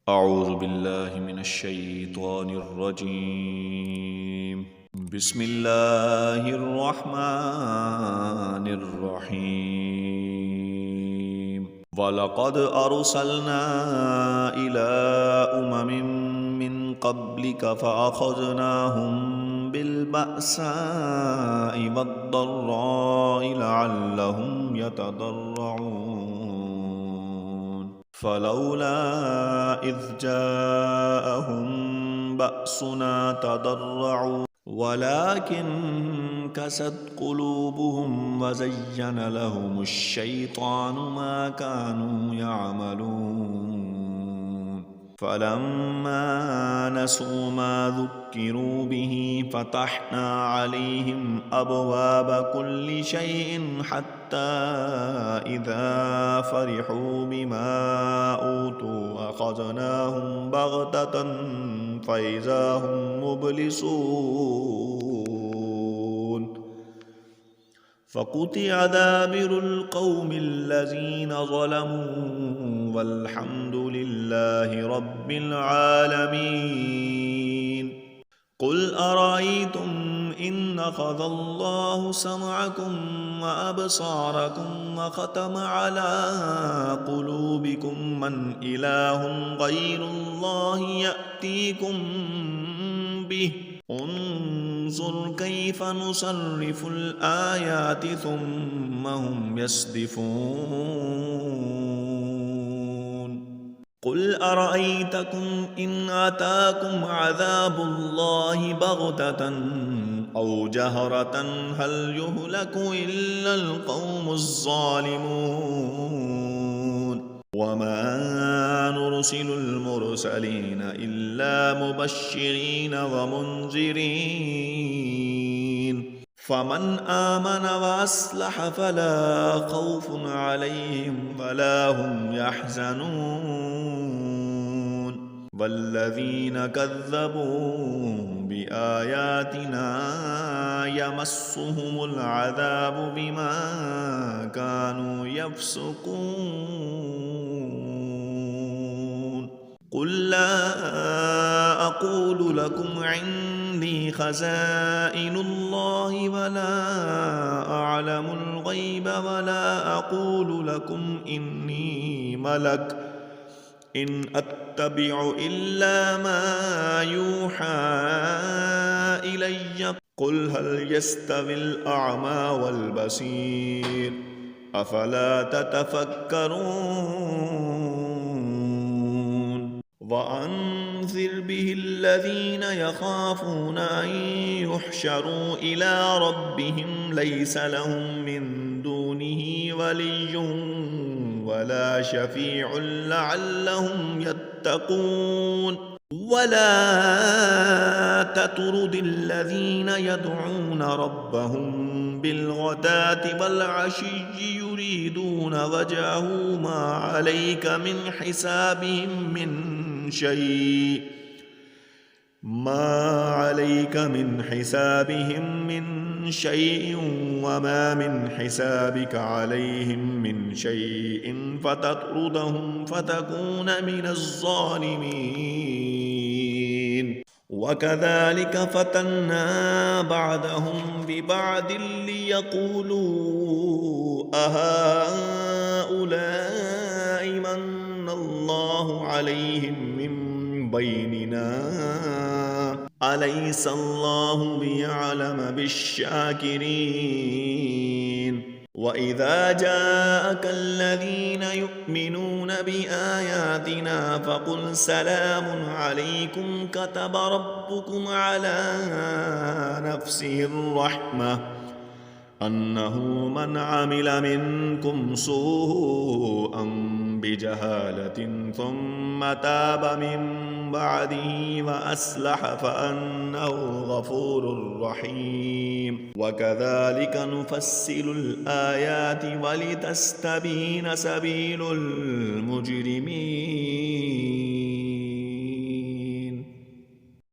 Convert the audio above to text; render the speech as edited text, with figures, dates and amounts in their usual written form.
أعوذ بالله من الشيطان الرجيم. بسم الله الرحمن الرحيم. ولقد أرسلنا إلى من قبلك فأخذناهم بالبأساء والضراء لعلهم يتضرعون. فلولا إذ جاءهم بأسنا تضرعوا ولكن كست قلوبهم وزين لهم الشيطان ما كانوا يعملون. فلما نسوا ما ذكروا به فتحنا عليهم أبواب كل شيء حتى إذا فرحوا بما أوتوا أخذناهم بغتة فإذا هم مبلسون. فقطع دابر القوم الذين ظلموا والحمد لله رب العالمين. قل أرأيتم إن أخذ الله سمعكم وأبصاركم وختم على قلوبكم من إله غير الله يأتيكم به. انظر كيف نصرف الآيات ثم هم يصدفون. قل أرأيتكم إن أتاكم عذاب الله بغتة أو جهرة هل يهلك إلا القوم الظالمون. وما نرسل المرسلين إلا مبشرين ومنذرين فمن آمن وأصلح فلا خوف عليهم ولا هم يحزنون. والذين كذبوا بآياتنا يمسهم العذاب بما كانوا يفسقون. قل لا أقول لكم عندي خزائن الله ولا أعلم الغيب ولا أقول لكم إني ملك إن أتبع إلا ما يوحى إلي. قل هل يستوي الأعمى والبصير أفلا تتفكرون. وأنذر به الذين يخافون أن يحشروا إلى ربهم ليس لهم من دونه ولي ولا شفيع لعلهم يتقون. ولا تطرد الذين يدعون ربهم بالغداة والعشي يريدون وجهه ما عليك من حسابهم من شيء وما من حسابك عليهم من شيء فتطردهم فتكون من الظالمين. وكذلك فتنا بعضهم ببعض ليقولوا أهؤلاء من الله عليهم من بيننا أليس الله بأعلم بالشاكرين. وإذا جاءك الذين يؤمنون بآياتنا فقل سلام عليكم كتب ربكم على نفسه الرحمة أنه من عمل منكم سوءا بجهالة ثم تاب من بعده وأصلح فأنه غفور رحيم. وكذلك نفصل الآيات ولتستبين سبيل المجرمين.